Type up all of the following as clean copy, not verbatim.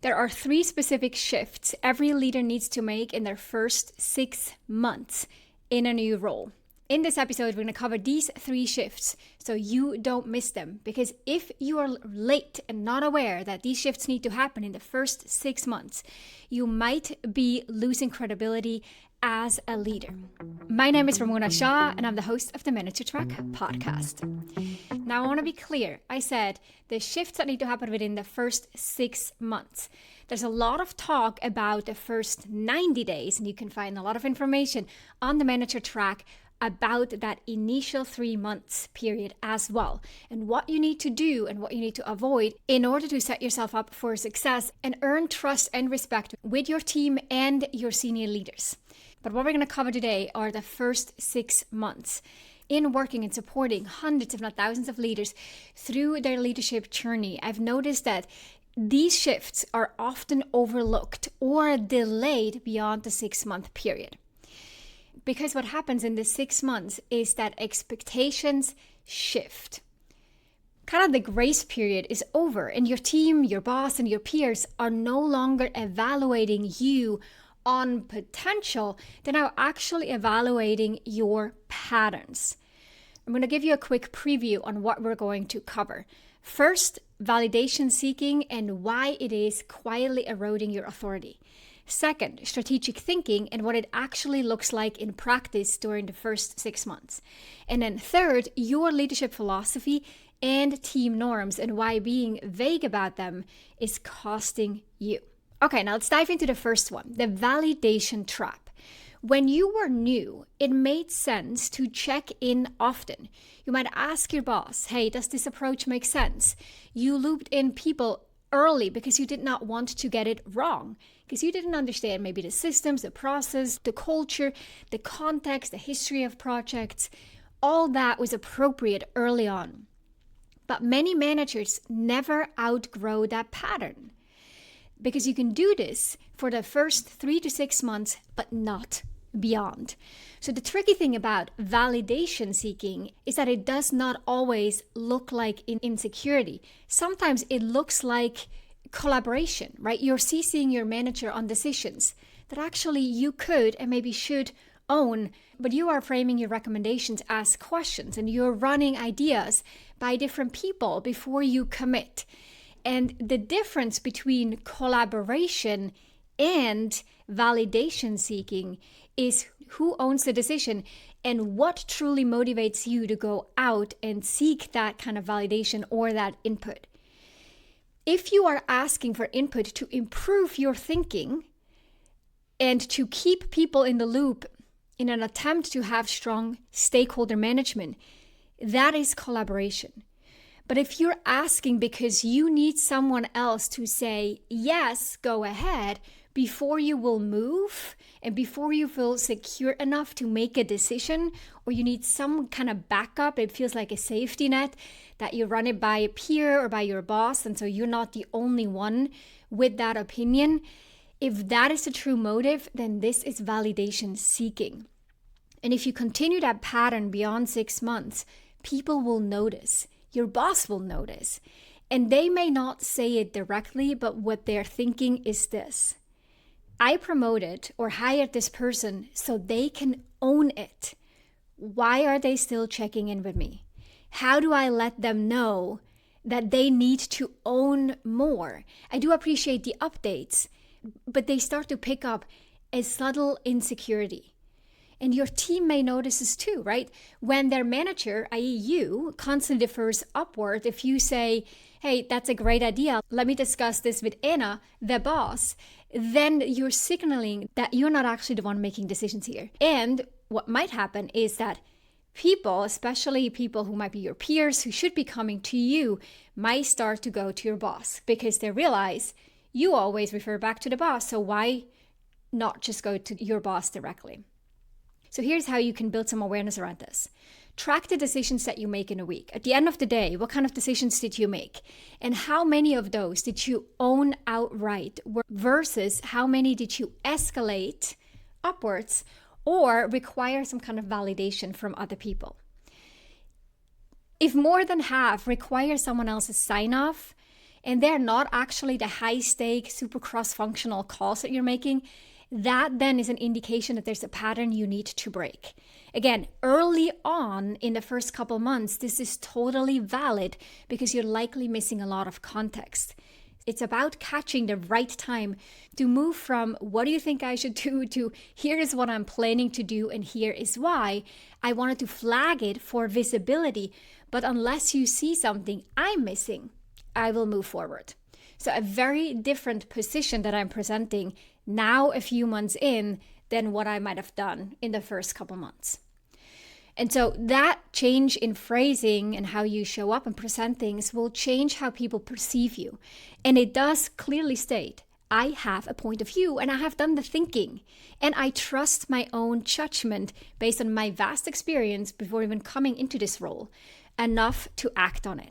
There are 3 specific shifts every leader needs to make in their first 6 months in a new role. In this episode, we're going to cover these 3 shifts so you don't miss them. Because if you are late and not aware that these shifts need to happen in the first 6 months, you might be losing credibility as a leader. My name is Ramona and I'm the host of the Manager Track podcast. Now, I want to be clear. I said the shifts that need to happen within the first 6 months. There's a lot of talk about the first 90 days, and you can find a lot of information on the Manager Track about that initial 3 months period as well, and what you need to do and what you need to avoid in order to set yourself up for success and earn trust and respect with your team and your senior leaders. But what we're going to cover today are the first 6 months in working and supporting hundreds, if not thousands, of leaders through their leadership journey. I've noticed that these shifts are often overlooked or delayed beyond the 6-month period. Because what happens in the 6 months is that expectations shift. Kind of the grace period is over, and your team, your boss, and your peers are no longer evaluating you on potential. They're now actually evaluating your patterns. I'm going to give you a quick preview on what we're going to cover. First, validation seeking and why it is quietly eroding your authority. Second, strategic thinking and what it actually looks like in practice during the first 6 months. And then third, your leadership philosophy and team norms and why being vague about them is costing you. Okay, now let's dive into the first one, the validation trap. When you were new, it made sense to check in often. You might ask your boss, hey, does this approach make sense? You looped in people early because you did not want to get it wrong, because you didn't understand maybe the systems, the process, the culture, the context, the history of projects. All that was appropriate early on. But many managers never outgrow that pattern, because you can do this for the first 3 to 6 months, but not beyond. So the tricky thing about validation seeking is that it does not always look like insecurity. Sometimes it looks like collaboration, right? You're CCing your manager on decisions that actually you could and maybe should own, but you are framing your recommendations as questions and you're running ideas by different people before you commit. And the difference between collaboration and validation seeking is who owns the decision and what truly motivates you to go out and seek that kind of validation or that input. If you are asking for input to improve your thinking and to keep people in the loop in an attempt to have strong stakeholder management, that is collaboration. But if you're asking because you need someone else to say, yes, go ahead, before you will move and before you feel secure enough to make a decision, or you need some kind of backup, it feels like a safety net that you run it by a peer or by your boss, and so you're not the only one with that opinion. If that is the true motive, then this is validation seeking. And if you continue that pattern beyond 6 months, people will notice. Your boss will notice. And they may not say it directly, but what they're thinking is this: I promoted or hired this person so they can own it. Why are they still checking in with me? How do I let them know that they need to own more? I do appreciate the updates, but they start to pick up a subtle insecurity. And your team may notice this too, right? When their manager, i.e. you, constantly defers upward, if you say, hey, that's a great idea, let me discuss this with Anna, the boss, then you're signaling that you're not actually the one making decisions here. And what might happen is that people, especially people who might be your peers, who should be coming to you, might start to go to your boss because they realize you always refer back to the boss. So why not just go to your boss directly? So here's how you can build some awareness around this. Track the decisions that you make in a week. At the end of the day, what kind of decisions did you make? And how many of those did you own outright versus how many did you escalate upwards or require some kind of validation from other people? If more than half require someone else's sign off, and they're not actually the high-stake, super cross-functional calls that you're making, that then is an indication that there's a pattern you need to break. Again, early on in the first couple months, this is totally valid because you're likely missing a lot of context. It's about catching the right time to move from what do you think I should do to here is what I'm planning to do and here is why. I wanted to flag it for visibility, but unless you see something I'm missing, I will move forward. So a very different position that I'm presenting now a few months in than what I might have done in the first couple months. And so that change in phrasing and how you show up and present things will change how people perceive you. And it does clearly state, I have a point of view and I have done the thinking. And I trust my own judgment based on my vast experience before even coming into this role, enough to act on it.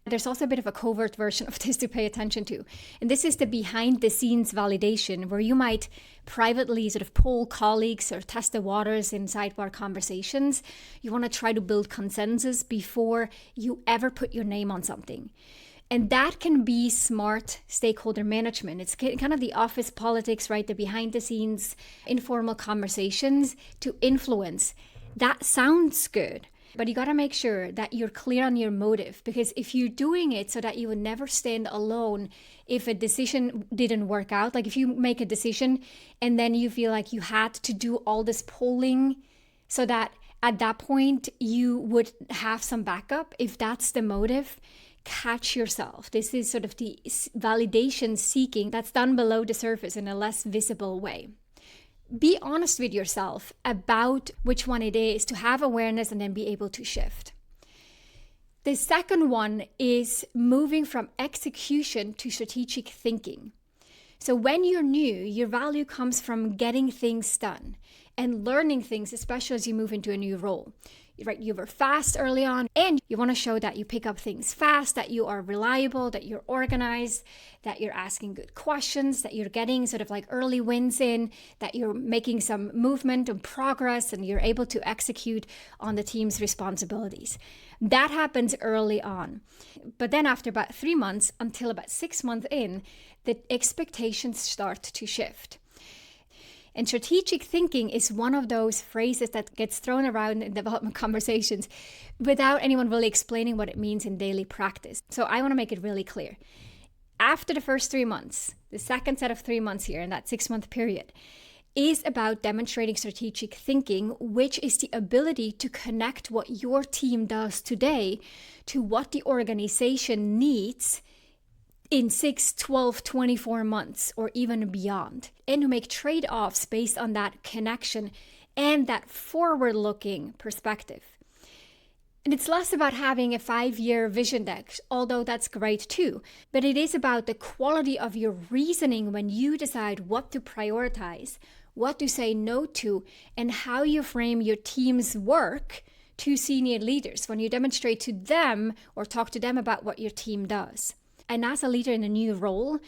There's also a bit of a covert version of this to pay attention to. And this is the behind the scenes validation, where you might privately sort of poll colleagues or test the waters in sidebar conversations. You want to try to build consensus before you ever put your name on something. And that can be smart stakeholder management. It's kind of the office politics, right? The behind the scenes informal conversations to influence. That sounds good. But you got to make sure that you're clear on your motive, because if you're doing it so that you would never stand alone if a decision didn't work out, like if you make a decision and then you feel like you had to do all this polling so that at that point you would have some backup, if that's the motive, catch yourself. This is sort of the validation seeking that's done below the surface in a less visible way. Be honest with yourself about which one it is to have awareness and then be able to shift. The second one is moving from execution to strategic thinking. So when you're new, your value comes from getting things done and learning things, especially as you move into a new role. Right, you were fast early on, and you want to show that you pick up things fast, that you are reliable, that you're organized, that you're asking good questions, that you're getting sort of like early wins in, that you're making some movement and progress, and you're able to execute on the team's responsibilities. That happens early on. But then after about 3 months until about 6 months in, the expectations start to shift. And strategic thinking is one of those phrases that gets thrown around in development conversations without anyone really explaining what it means in daily practice. So I want to make it really clear. After the first 3 months, the second set of 3 months here in that 6-month period is about demonstrating strategic thinking, which is the ability to connect what your team does today to what the organization needs in 6, 12, 24 months, or even beyond, and to make trade-offs based on that connection and that forward-looking perspective. And it's less about having a 5-year vision deck, although that's great too, but it is about the quality of your reasoning when you decide what to prioritize, what to say no to, and how you frame your team's work to senior leaders when you demonstrate to them or talk to them about what your team does. And as a leader in a new role,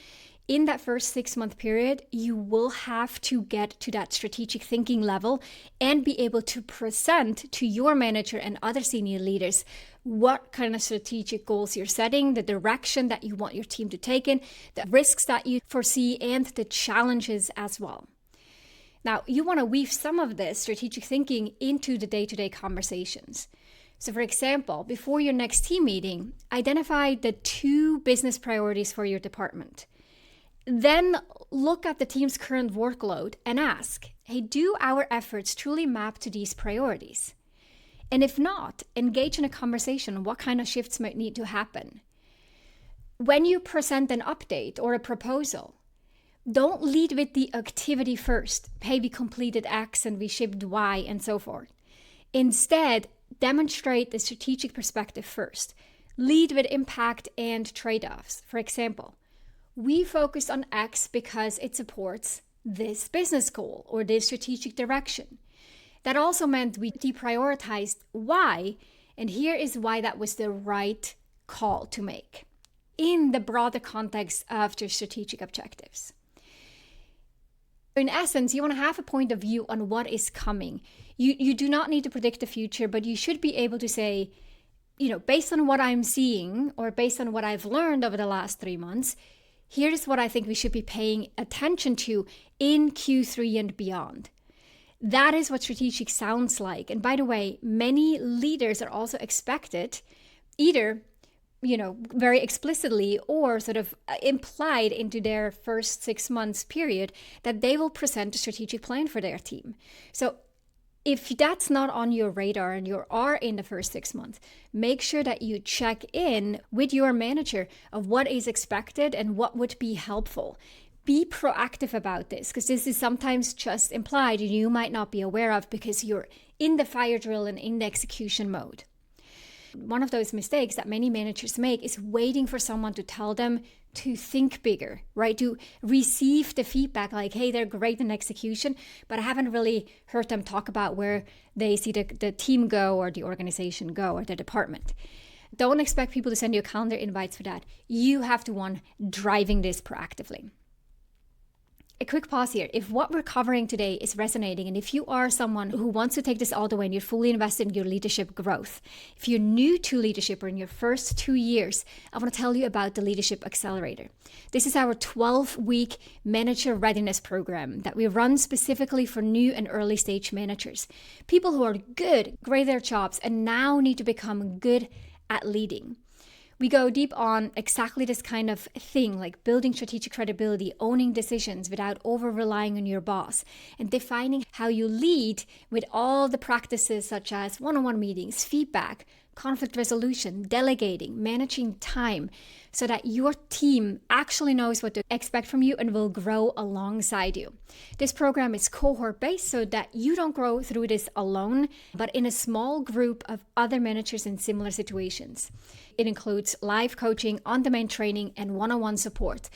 in that first 6-month period, you will have to get to that strategic thinking level and be able to present to your manager and other senior leaders what kind of strategic goals you're setting, the direction that you want your team to take in, the risks that you foresee, and the challenges as well. Now, you want to weave some of this strategic thinking into the day-to-day conversations. So for example, before your next team meeting, identify the 2 business priorities for your department. Then look at the team's current workload and ask, hey, do our efforts truly map to these priorities? And if not, engage in a conversation on what kind of shifts might need to happen. When you present an update or a proposal, don't lead with the activity first. Hey, we completed X and we shipped Y and so forth. Instead, demonstrate the strategic perspective first. Lead with impact and trade-offs. For example, we focused on X because it supports this business goal or this strategic direction. That also meant we deprioritized Y, and here is why that was the right call to make in the broader context of your strategic objectives. In essence, you want to have a point of view on what is coming. You do not need to predict the future, but you should be able to say, based on what I'm seeing or based on what I've learned over the last 3 months, here's what I think we should be paying attention to in Q3 and beyond. That is what strategic sounds like. And by the way, many leaders are also expected either, very explicitly or sort of implied into their first 6 months period that they will present a strategic plan for their team. So if that's not on your radar and you are in the first 6 months, make sure that you check in with your manager of what is expected and what would be helpful. Be proactive about this, because this is sometimes just implied and you might not be aware of because you're in the fire drill and in the execution mode. One of those mistakes that many managers make is waiting for someone to tell them to think bigger, right? To receive the feedback like, hey, they're great in execution, but I haven't really heard them talk about where they see the team go or the organization go or the department. Don't expect people to send you calendar invites for that. You have to one driving this proactively. A quick pause here. If what we're covering today is resonating, and if you are someone who wants to take this all the way and you're fully invested in your leadership growth, if you're new to leadership or in your first 2 years, I want to tell you about the Leadership Accelerator. This is our 12-week manager readiness program that we run specifically for new and early stage managers. People who are good, great at their jobs, and now need to become good at leading. We go deep on exactly this kind of thing, like building strategic credibility, owning decisions without over-relying on your boss, and defining how you lead with all the practices such as one-on-one meetings, feedback, conflict resolution, delegating, managing time, so that your team actually knows what to expect from you and will grow alongside you. This program is cohort-based so that you don't grow through this alone, but in a small group of other managers in similar situations. It includes live coaching, on-demand training, and one-on-one support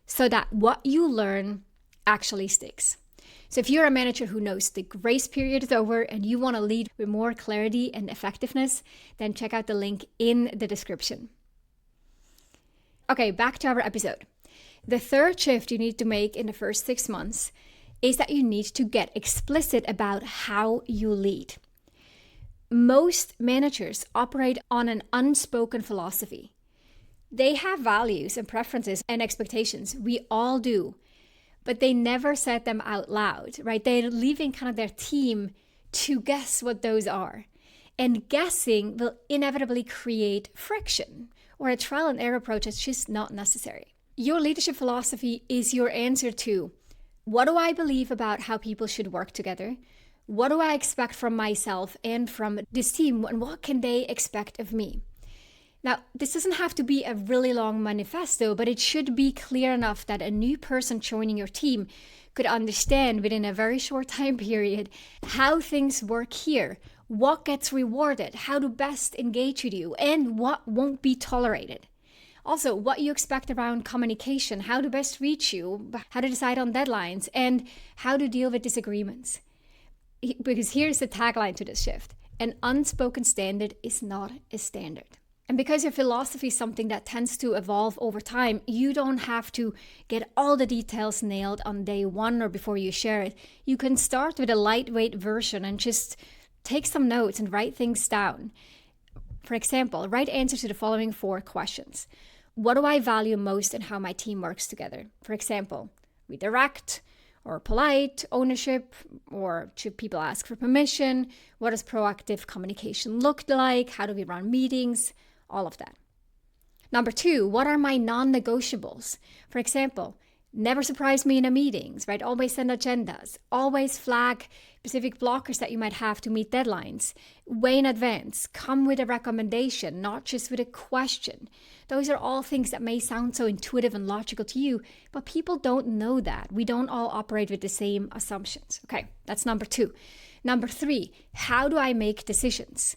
so that what you learn actually sticks. So if you're a manager who knows the grace period is over and you want to lead with more clarity and effectiveness, then check out the link in the description. Okay, back to our episode. The third shift you need to make in the first 6 months is that you need to get explicit about how you lead. Most managers operate on an unspoken philosophy. They have values and preferences and expectations. We all do. But they never said them out loud, right? They're leaving kind of their team to guess what those are. And guessing will inevitably create friction or a trial and error approach that's just not necessary. Your leadership philosophy is your answer to, what do I believe about how people should work together? What do I expect from myself and from this team? And what can they expect of me? Now, this doesn't have to be a really long manifesto, but it should be clear enough that a new person joining your team could understand within a very short time period how things work here, what gets rewarded, how to best engage with you, and what won't be tolerated. Also, what you expect around communication, how to best reach you, how to decide on deadlines, and how to deal with disagreements. Because here's the tagline to this shift: an unspoken standard is not a standard. And because your philosophy is something that tends to evolve over time, you don't have to get all the details nailed on day one or before you share it. You can start with a lightweight version and just take some notes and write things down. For example, write answers to the following 4 questions. What do I value most in how my team works together? For example, redirect or polite, ownership, or should people ask for permission? What does proactive communication look like? How do we run meetings? All of that. Number 2, what are my non-negotiables? For example, never surprise me in the meetings, right? Always send agendas. Always flag specific blockers that you might have to meet deadlines. Way in advance. Come with a recommendation, not just with a question. Those are all things that may sound so intuitive and logical to you, but people don't know that. We don't all operate with the same assumptions. Okay, that's number 2. Number 3, how do I make decisions?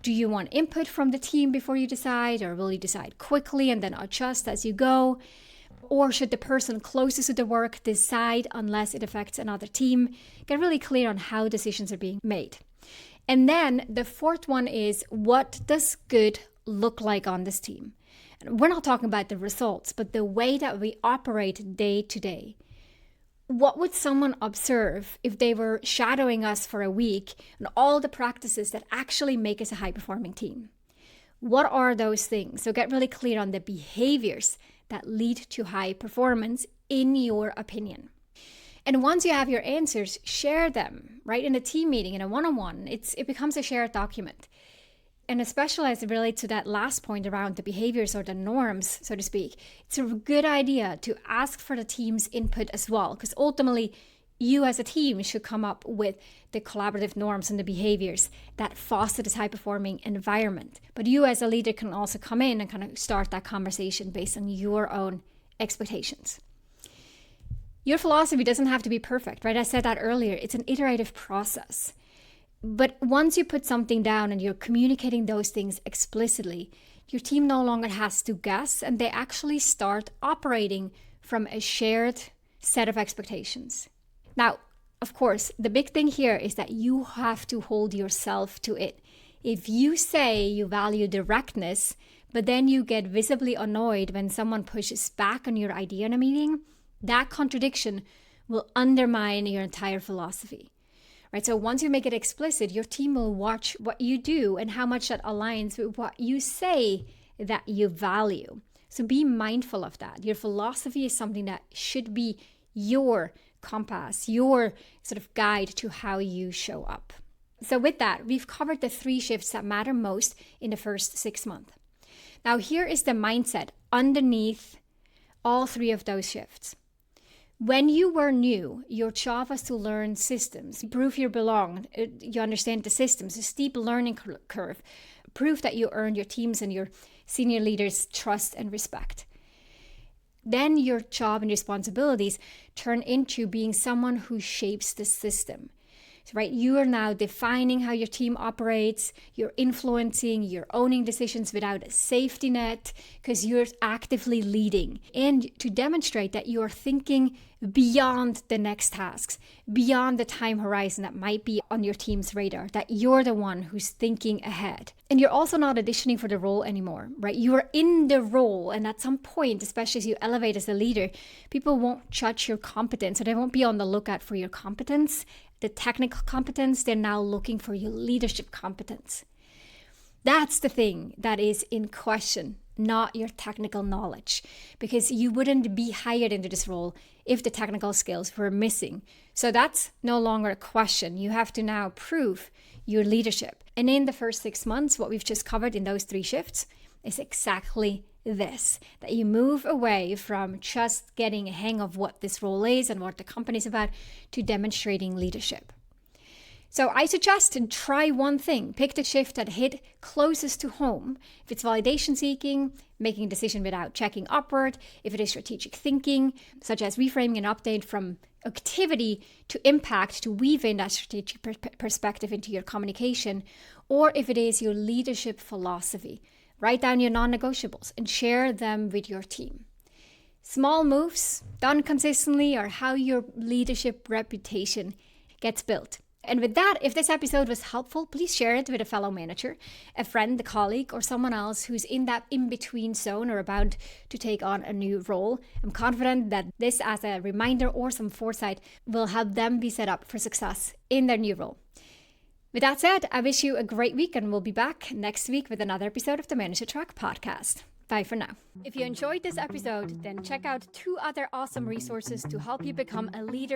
Do you want input from the team before you decide, or will you decide quickly and then adjust as you go? Or should the person closest to the work decide unless it affects another team? Get really clear on how decisions are being made. And then the 4th one is, what does good look like on this team? And we're not talking about the results, but the way that we operate day to day. What would someone observe if they were shadowing us for a week and all the practices that actually make us a high-performing team? What are those things? So get really clear on the behaviors that lead to high performance in your opinion. And once you have your answers, share them, right? In a team meeting, in a one-on-one, it becomes a shared document. And especially as it relates to that last point around the behaviors or the norms, so to speak, it's a good idea to ask for the team's input as well, because ultimately you as a team should come up with the collaborative norms and the behaviors that foster this high-performing environment. But you as a leader can also come in and kind of start that conversation based on your own expectations. Your philosophy doesn't have to be perfect, right? I said that earlier. It's an iterative process. But once you put something down and you're communicating those things explicitly, your team no longer has to guess, and they actually start operating from a shared set of expectations. Now, of course, the big thing here is that you have to hold yourself to it. If you say you value directness, but then you get visibly annoyed when someone pushes back on your idea in a meeting, that contradiction will undermine your entire philosophy. Right? So once you make it explicit, your team will watch what you do and how much that aligns with what you say that you value. So be mindful of that. Your philosophy is something that should be your compass, your sort of guide to how you show up. So with that, we've covered the 3 shifts that matter most in the first 6 months. Now here is the mindset underneath all 3 of those shifts. When you were new, your job was to learn systems, prove you belong, you understand the systems, a steep learning curve, prove that you earned your teams and your senior leaders' trust and respect. Then your job and responsibilities turn into being someone who shapes the system. So, right, you are now defining how your team operates, you're influencing, you're owning decisions without a safety net because you're actively leading. And to demonstrate that you're thinking beyond the next tasks, beyond the time horizon that might be on your team's radar, that you're the one who's thinking ahead. And you're also not auditioning for the role anymore, right? You are in the role, and at some point, especially as you elevate as a leader, people won't judge your competence, so they won't be on the lookout for your competence, the technical competence. They're now looking for your leadership competence. That's the thing that is in question, not your technical knowledge, because you wouldn't be hired into this role if the technical skills were missing. So that's no longer a question. You have to now prove your leadership. And in the first 6 months, what we've just covered in those 3 shifts is exactly this, that you move away from just getting a hang of what this role is and what the company is about to demonstrating leadership. So I suggest to try one thing. Pick the shift that hit closest to home. If it's validation seeking, making a decision without checking upward. If it is strategic thinking, such as reframing an update from activity to impact to weave in that strategic perspective into your communication. Or if it is your leadership philosophy, write down your non-negotiables and share them with your team. Small moves done consistently are how your leadership reputation gets built. And with that, if this episode was helpful, please share it with a fellow manager, a friend, a colleague, or someone else who's in that in-between zone or about to take on a new role. I'm confident that this, as a reminder or some foresight, will help them be set up for success in their new role. With that said, I wish you a great week, and we'll be back next week with another episode of the Manager Track podcast. Bye for now. If you enjoyed this episode, then check out 2 other awesome resources to help you become a leader